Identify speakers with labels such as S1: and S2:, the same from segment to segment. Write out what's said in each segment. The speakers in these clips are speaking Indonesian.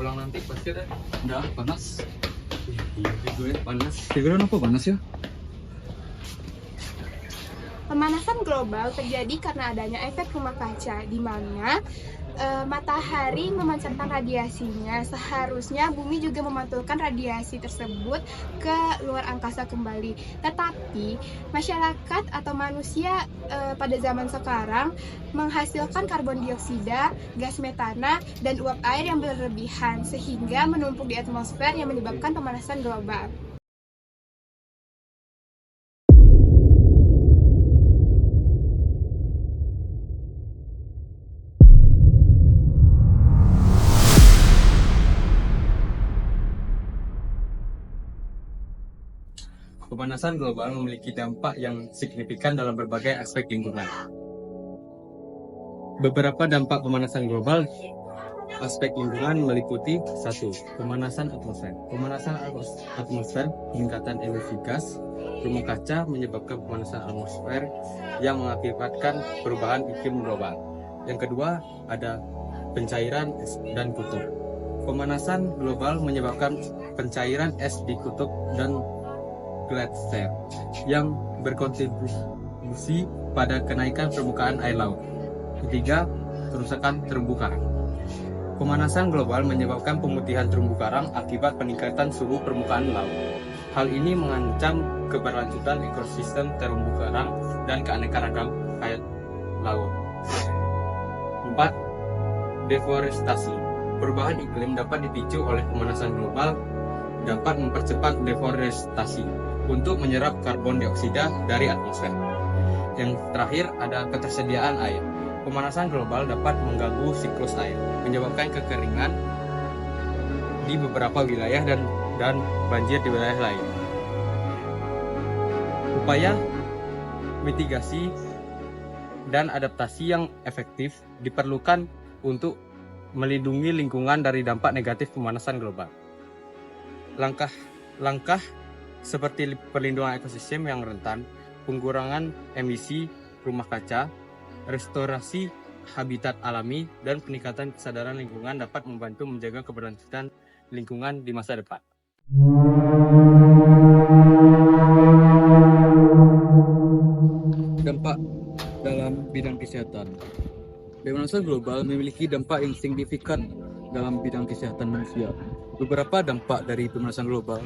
S1: pulang nanti pasti ada.
S2: Udah panas.
S1: Iya gue panas.
S2: Pikiran apa panas ya?
S3: Pemanasan global terjadi karena adanya efek rumah kaca, di mana matahari memancarkan radiasinya. Seharusnya bumi juga memantulkan radiasi tersebut ke luar angkasa kembali. Tetapi masyarakat atau manusia pada zaman sekarang menghasilkan karbon dioksida, gas metana, dan uap air yang berlebihan sehingga menumpuk di atmosfer yang menyebabkan pemanasan global.
S1: Pemanasan global memiliki dampak yang signifikan dalam berbagai aspek lingkungan. Beberapa dampak pemanasan global aspek lingkungan meliputi 1. Pemanasan atmosfer. Pemanasan atmosfer, peningkatan emisi gas rumah kaca menyebabkan pemanasan atmosfer yang mengakibatkan perubahan iklim global. Yang kedua, ada pencairan es dan kutub. Pemanasan global menyebabkan pencairan es di kutub dan gletser yang berkontribusi pada kenaikan permukaan air laut. Ketiga, kerusakan terumbu karang. Pemanasan global menyebabkan pemutihan terumbu karang akibat peningkatan suhu permukaan laut. Hal ini mengancam keberlanjutan ekosistem terumbu karang dan keanekaragaman hayat laut. 4. Deforestasi. Perubahan iklim dapat dipicu oleh pemanasan global dapat mempercepat deforestasi untuk menyerap karbon dioksida dari atmosfer. Yang terakhir ada ketersediaan air. Pemanasan global dapat mengganggu siklus air, menyebabkan kekeringan di beberapa wilayah dan banjir di wilayah lain. Upaya mitigasi dan adaptasi yang efektif diperlukan untuk melindungi lingkungan dari dampak negatif pemanasan global. Langkah seperti perlindungan ekosistem yang rentan, pengurangan emisi rumah kaca, restorasi habitat alami, dan peningkatan kesadaran lingkungan dapat membantu menjaga keberlanjutan lingkungan di masa depan.
S2: Dampak dalam bidang kesehatan. Pemanasan global memiliki dampak yang signifikan dalam bidang kesehatan manusia. Beberapa dampak dari pemanasan global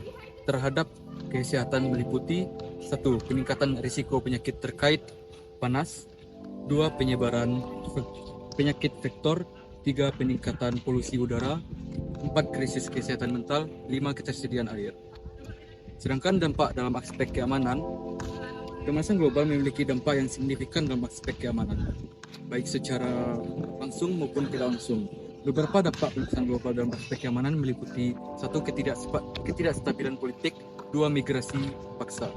S2: terhadap kesehatan meliputi 1. Peningkatan risiko penyakit terkait panas, 2. Penyebaran penyakit vektor, 3. Peningkatan polusi udara, 4. Krisis kesehatan mental, 5. Ketersediaan air. Sedangkan dampak dalam aspek keamanan, pemanasan global memiliki dampak yang signifikan dalam aspek keamanan, baik secara langsung maupun tidak langsung. Beberapa dampak pemanasan global dalam aspek keamanan meliputi 1. Ketidakstabilan politik, 2. Migrasi paksa.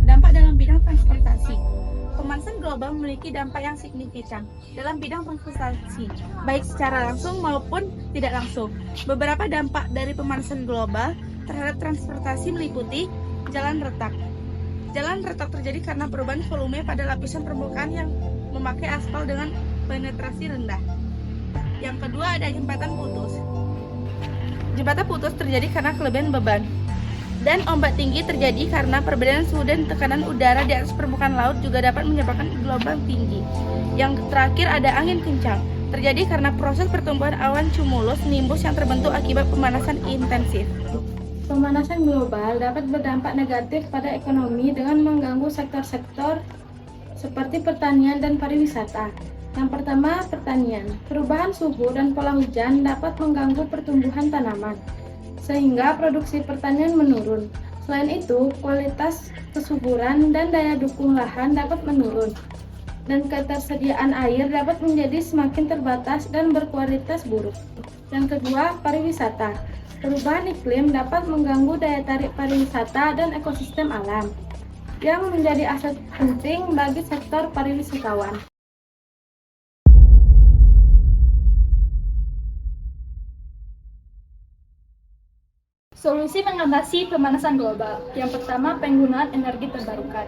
S4: Dampak dalam bidang transportasi. Pemanasan global memiliki dampak yang signifikan dalam bidang transportasi, baik secara langsung maupun tidak langsung. Beberapa dampak dari pemanasan global terhadap transportasi meliputi jalan retak. Jalan retak terjadi karena perubahan volume pada lapisan permukaan yang memakai aspal dengan penetrasi rendah. Yang kedua ada jembatan putus. Jembatan putus terjadi karena kelebihan beban. Dan ombak tinggi terjadi karena perbedaan suhu dan tekanan udara di atas permukaan laut juga dapat menyebabkan gelombang tinggi. Yang terakhir ada angin kencang. Terjadi karena proses pertumbuhan awan cumulus nimbus yang terbentuk akibat pemanasan intensif.
S5: Pemanasan global dapat berdampak negatif pada ekonomi dengan mengganggu sektor-sektor seperti pertanian dan pariwisata. Yang pertama, pertanian. Perubahan suhu dan pola hujan dapat mengganggu pertumbuhan tanaman, sehingga produksi pertanian menurun. Selain itu, kualitas kesuburan dan daya dukung lahan dapat menurun, dan ketersediaan air dapat menjadi semakin terbatas dan berkualitas buruk. Yang kedua, pariwisata. Perubahan iklim dapat mengganggu daya tarik pariwisata dan ekosistem alam, yang menjadi aset penting bagi sektor pariwisatawan. Solusi mengatasi pemanasan global. Yang pertama, penggunaan energi terbarukan.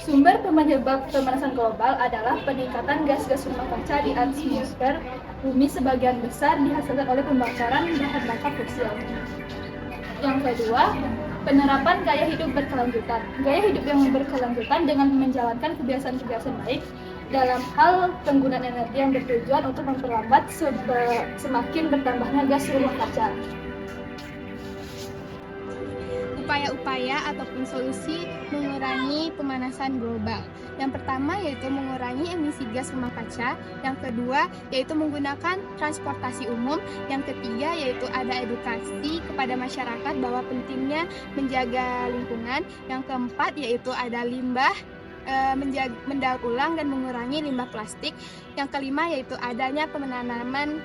S5: Sumber penyebab pemanasan global adalah peningkatan gas-gas rumah kaca di atmosfer bumi sebagian besar dihasilkan oleh pembakaran bahan bakar fosil. Yang kedua, penerapan gaya hidup berkelanjutan. Gaya hidup yang berkelanjutan dengan menjalankan kebiasaan-kebiasaan baik dalam hal penggunaan energi yang bertujuan untuk memperlambat semakin bertambahnya gas rumah kaca.
S3: Upaya-upaya ataupun solusi mengurangi pemanasan global. Yang pertama yaitu mengurangi emisi gas rumah kaca, yang kedua yaitu menggunakan transportasi umum, yang ketiga yaitu ada edukasi kepada masyarakat bahwa pentingnya menjaga lingkungan, yang keempat yaitu ada limbah mendaur ulang dan mengurangi limbah plastik, yang kelima yaitu adanya penanaman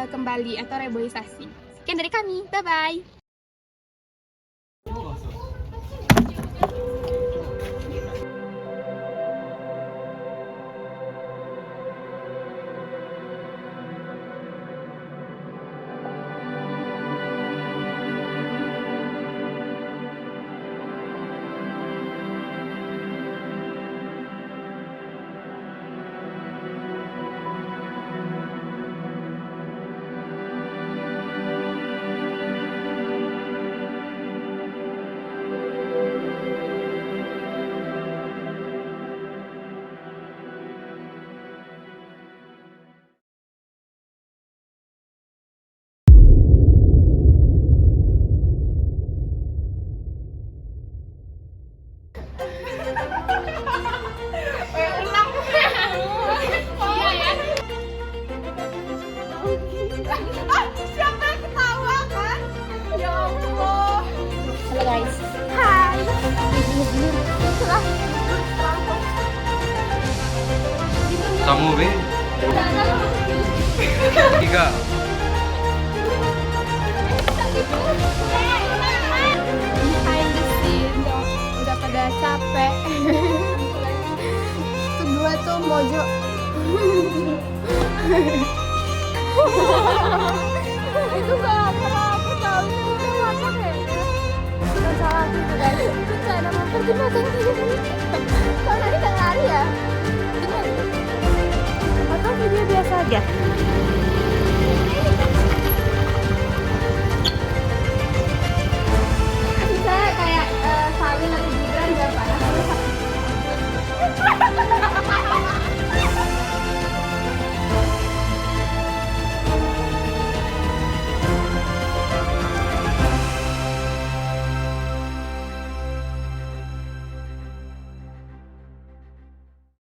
S3: kembali atau reboisasi. Sekian dari kami, bye-bye!
S4: Siapa yang ketawa kan? Ya Allah.
S5: Halo guys.
S4: Hai.
S2: Kamu be? Tiga.
S3: Behind the scene udah pada capek. Kedua tuh mojo. Itu salah aku tahu ini udah masak kayaknya. Bukan salah aku itu guys. Itu cara mempertimbangkan diri. Kalau tadi nggak lari ya. Atau video biasa aja.